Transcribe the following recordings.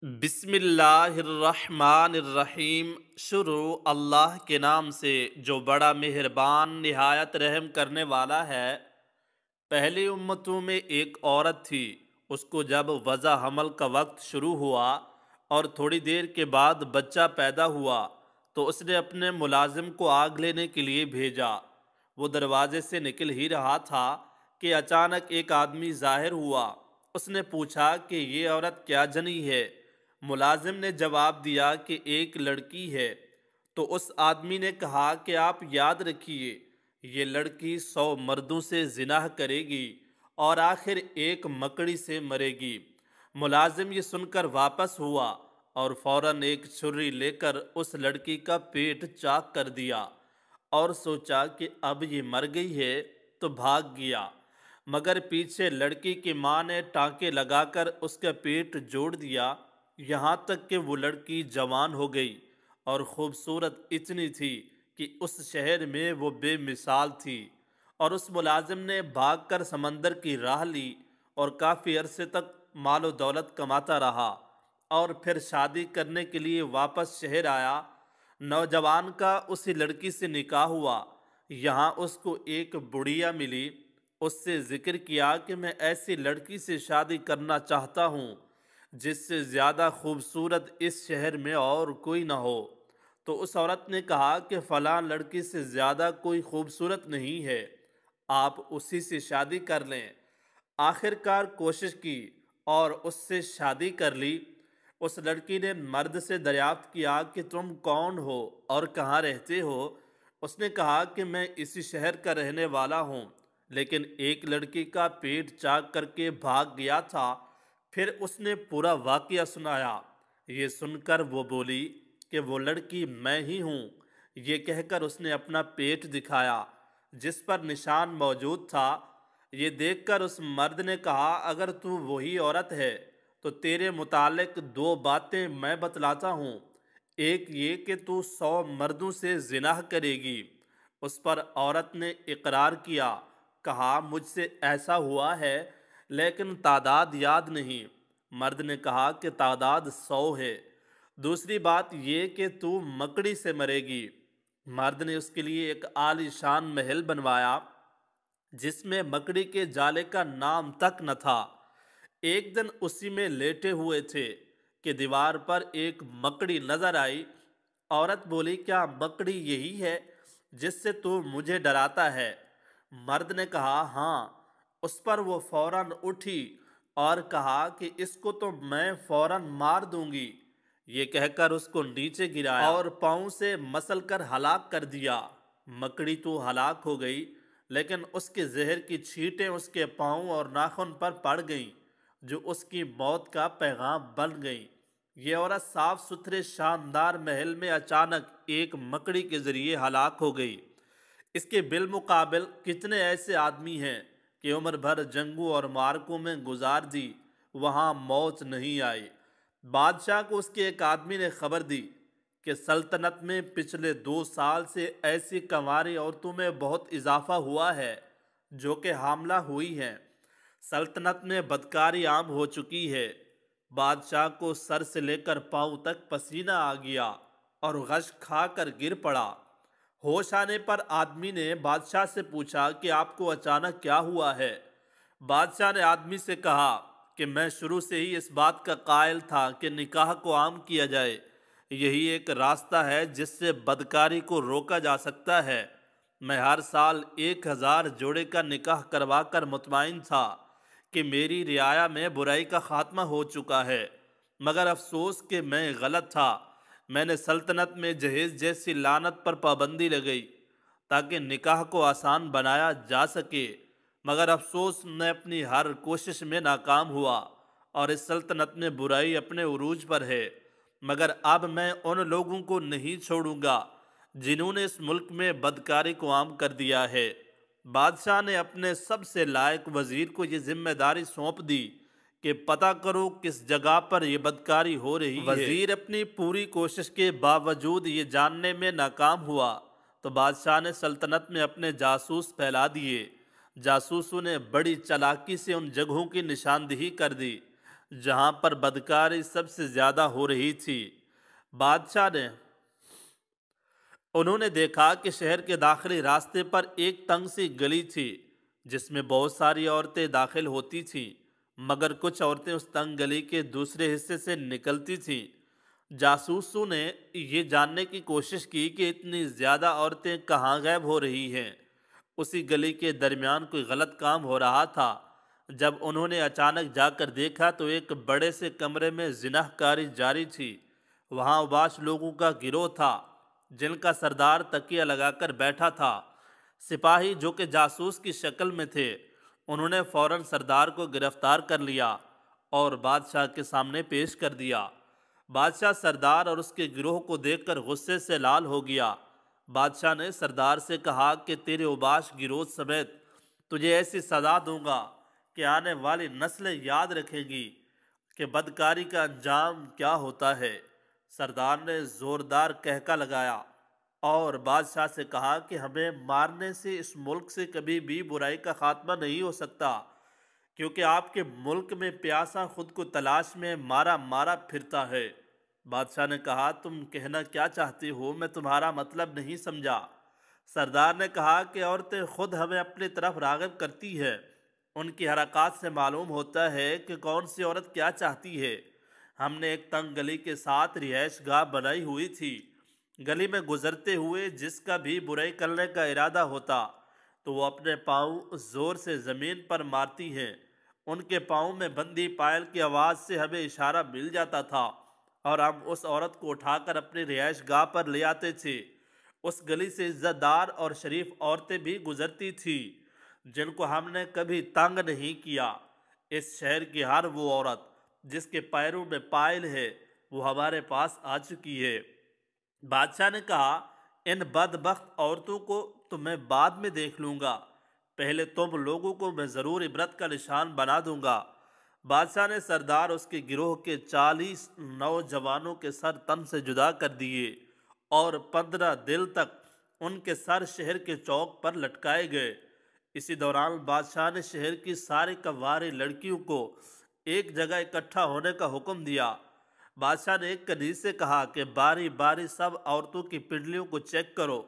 بسم اللہ الرحمن الرحیم۔ شروع اللہ کے نام سے جو بڑا مہربان نہایت رحم کرنے والا ہے۔ پہلی امتوں میں ایک عورت تھی، اس کو جب وضع حمل کا وقت شروع ہوا اور تھوڑی دیر کے بعد بچہ پیدا ہوا تو اس نے اپنے ملازم کو آگ لینے کے لیے بھیجا۔ وہ دروازے سے نکل ہی رہا تھا کہ اچانک ایک آدمی ظاہر ہوا۔ اس نے پوچھا کہ یہ عورت کیا جنی ہے؟ ملازم نے جواب دیا کہ ایک لڑکی ہے۔ تو اس آدمی نے کہا کہ آپ یاد رکھیے، یہ لڑکی 100 مردوں سے زنا کرے گی اور آخر ایک مکڑی سے مرے گی۔ ملازم یہ سن کر واپس ہوا اور فوراً ایک چھری لے کر اس لڑکی کا پیٹ چاک کر دیا اور سوچا کہ اب یہ مر گئی ہے تو بھاگ گیا، مگر پیچھے لڑکی کی ماں نے ٹانکے لگا کر اس کا پیٹ جوڑ دیا، یہاں تک کہ وہ لڑکی جوان ہو گئی اور خوبصورت اتنی تھی کہ اس شہر میں وہ بے مثال تھی۔ اور اس ملازم نے بھاگ کر سمندر کی راہ لی اور کافی عرصے تک مال و دولت کماتا رہا اور پھر شادی کرنے کے لیے واپس شہر آیا۔ نوجوان کا اسی لڑکی سے نکاح ہوا۔ یہاں اس کو ایک بڑھیا ملی، اس سے ذکر کیا کہ میں ایسی لڑکی سے شادی کرنا چاہتا ہوں جس سے زیادہ خوبصورت اس شہر میں اور کوئی نہ ہو۔ تو اس عورت نے کہا کہ فلاں لڑکی سے زیادہ کوئی خوبصورت نہیں ہے، آپ اسی سے شادی کر لیں۔ آخر کار کوشش کی اور اس سے شادی کر لی۔ اس لڑکی نے مرد سے دریافت کیا کہ تم کون ہو اور کہاں رہتے ہو؟ اس نے کہا کہ میں اسی شہر کا رہنے والا ہوں، لیکن ایک لڑکی کا پیٹ چاک کر کے بھاگ گیا تھا۔ پھر اس نے پورا واقعہ سنایا۔ یہ سن کر وہ بولی کہ وہ لڑکی میں ہی ہوں۔ یہ کہہ کر اس نے اپنا پیٹ دکھایا جس پر نشان موجود تھا۔ یہ دیکھ کر اس مرد نے کہا اگر تو وہی عورت ہے تو تیرے متعلق 2 باتیں میں بتلاتا ہوں۔ ایک یہ کہ تو 100 مردوں سے زنا کرے گی۔ اس پر عورت نے اقرار کیا، کہا مجھ سے ایسا ہوا ہے لیکن تعداد یاد نہیں۔ مرد نے کہا کہ تعداد 100 ہے۔ دوسری بات یہ کہ تو مکڑی سے مرے گی۔ مرد نے اس کے لیے ایک عالی شان محل بنوایا جس میں مکڑی کے جالے کا نام تک نہ تھا۔ ایک دن اسی میں لیٹے ہوئے تھے کہ دیوار پر ایک مکڑی نظر آئی۔ عورت بولی کیا مکڑی یہی ہے جس سے تو مجھے ڈراتا ہے؟ مرد نے کہا ہاں۔ اس پر وہ فوراً اٹھی اور کہا کہ اس کو تو میں فوراً مار دوں گی۔ یہ کہہ کر اس کو نیچے گرایا اور پاؤں سے مسل کر ہلاک کر دیا۔ مکڑی تو ہلاک ہو گئی لیکن اس کے زہر کی چھینٹیں اس کے پاؤں اور ناخن پر پڑ گئیں جو اس کی موت کا پیغام بن گئیں۔ یہ عورت صاف ستھرے شاندار محل میں اچانک ایک مکڑی کے ذریعے ہلاک ہو گئی۔ اس کے بالمقابل کتنے ایسے آدمی ہیں کہ عمر بھر جنگوں اور معرکوں میں گزار دی، وہاں موت نہیں آئی۔ بادشاہ کو اس کے ایک آدمی نے خبر دی کہ سلطنت میں پچھلے 2 سال سے ایسی کنواری عورتوں میں بہت اضافہ ہوا ہے جو کہ حاملہ ہوئی ہیں۔ سلطنت میں بدکاری عام ہو چکی ہے۔ بادشاہ کو سر سے لے کر پاؤں تک پسینہ آ گیا اور غش کھا کر گر پڑا۔ ہوش آنے پر آدمی نے بادشاہ سے پوچھا کہ آپ کو اچانک کیا ہوا ہے؟ بادشاہ نے آدمی سے کہا کہ میں شروع سے ہی اس بات کا قائل تھا کہ نکاح کو عام کیا جائے، یہی ایک راستہ ہے جس سے بدکاری کو روکا جا سکتا ہے۔ میں ہر سال 1000 جوڑے کا نکاح کروا کر مطمئن تھا کہ میری رعایا میں برائی کا خاتمہ ہو چکا ہے، مگر افسوس کہ میں غلط تھا۔ میں نے سلطنت میں جہیز جیسی لعنت پر پابندی لگائی تاکہ نکاح کو آسان بنایا جا سکے، مگر افسوس میں اپنی ہر کوشش میں ناکام ہوا اور اس سلطنت میں برائی اپنے عروج پر ہے۔ مگر اب میں ان لوگوں کو نہیں چھوڑوں گا جنہوں نے اس ملک میں بدکاری کو عام کر دیا ہے۔ بادشاہ نے اپنے سب سے لائق وزیر کو یہ ذمہ داری سونپ دی کہ پتہ کرو کس جگہ پر یہ بدکاری ہو رہی ہے۔ وزیر اپنی پوری کوشش کے باوجود یہ جاننے میں ناکام ہوا تو بادشاہ نے سلطنت میں اپنے جاسوس پھیلا دیے۔ جاسوسوں نے بڑی چالاکی سے ان جگہوں کی نشاندہی کر دی جہاں پر بدکاری سب سے زیادہ ہو رہی تھی۔ بادشاہ نے انہوں نے دیکھا کہ شہر کے داخلی راستے پر ایک تنگ سی گلی تھی جس میں بہت ساری عورتیں داخل ہوتی تھیں، مگر کچھ عورتیں اس تنگ گلی کے دوسرے حصے سے نکلتی تھیں۔ جاسوسوں نے یہ جاننے کی کوشش کی کہ اتنی زیادہ عورتیں کہاں غائب ہو رہی ہیں۔ اسی گلی کے درمیان کوئی غلط کام ہو رہا تھا۔ جب انہوں نے اچانک جا کر دیکھا تو ایک بڑے سے کمرے میں زنا کاری جاری تھی۔ وہاں اوباش لوگوں کا گروہ تھا جن کا سردار تکیہ لگا کر بیٹھا تھا۔ سپاہی جو کہ جاسوس کی شکل میں تھے، انہوں نے فوراً سردار کو گرفتار کر لیا اور بادشاہ کے سامنے پیش کر دیا۔ بادشاہ سردار اور اس کے گروہ کو دیکھ کر غصے سے لال ہو گیا۔ بادشاہ نے سردار سے کہا کہ تیرے اوباش گروہ سمیت تجھے ایسی سزا دوں گا کہ آنے والی نسلیں یاد رکھیں گی کہ بدکاری کا انجام کیا ہوتا ہے۔ سردار نے زوردار کہکا لگایا اور بادشاہ سے کہا کہ ہمیں مارنے سے اس ملک سے کبھی بھی برائی کا خاتمہ نہیں ہو سکتا، کیونکہ آپ کے ملک میں پیاسا خود کو تلاش میں مارا مارا پھرتا ہے۔ بادشاہ نے کہا تم کہنا کیا چاہتی ہو، میں تمہارا مطلب نہیں سمجھا۔ سردار نے کہا کہ عورتیں خود ہمیں اپنی طرف راغب کرتی ہے، ان کی حرکات سے معلوم ہوتا ہے کہ کون سی عورت کیا چاہتی ہے۔ ہم نے ایک تنگ گلی کے ساتھ رہائش گاہ بنائی ہوئی تھی۔ گلی میں گزرتے ہوئے جس کا بھی برائی کرنے کا ارادہ ہوتا تو وہ اپنے پاؤں زور سے زمین پر مارتی ہیں۔ ان کے پاؤں میں بندھی پائل کی آواز سے ہمیں اشارہ مل جاتا تھا اور ہم اس عورت کو اٹھا کر اپنی رہائش گاہ پر لے آتے تھے۔ اس گلی سے عزت دار اور شریف عورتیں بھی گزرتی تھیں جن کو ہم نے کبھی تنگ نہیں کیا۔ اس شہر کی ہر وہ عورت جس کے پیروں میں پائل ہے وہ ہمارے پاس آ چکی ہے۔ بادشاہ نے کہا ان بدبخت عورتوں کو تو میں بعد میں دیکھ لوں گا، پہلے تم لوگوں کو میں ضرور عبرت کا نشان بنا دوں گا۔ بادشاہ نے سردار اس کے گروہ کے 40 نوجوانوں کے سر تن سے جدا کر دیے اور 15 دن تک ان کے سر شہر کے چوک پر لٹکائے گئے۔ اسی دوران بادشاہ نے شہر کی ساری کنواری لڑکیوں کو ایک جگہ اکٹھا ہونے کا حکم دیا۔ بادشاہ نے ایک کنیز سے کہا کہ باری باری سب عورتوں کی پنڈلیوں کو چیک کرو،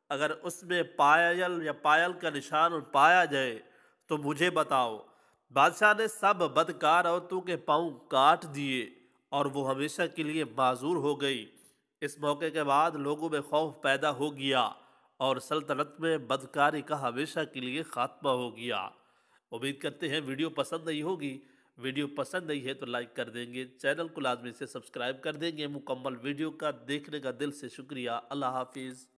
اگر اس میں پائل کا نشان پایا جائے تو مجھے بتاؤ۔ بادشاہ نے سب بدکار عورتوں کے پاؤں کاٹ دیے اور وہ ہمیشہ کے لیے معذور ہو گئی۔ اس موقع کے بعد لوگوں میں خوف پیدا ہو گیا اور سلطنت میں بدکاری کا ہمیشہ کے لیے خاتمہ ہو گیا۔ امید کرتے ہیں ویڈیو پسند نہیں ہوگی۔ ویڈیو پسند نہیں ہے تو لائک کر دیں گے، چینل کو لازمی سے سبسکرائب کر دیں گے۔ مکمل ویڈیو کا دیکھنے کا دل سے شکریہ۔ اللہ حافظ۔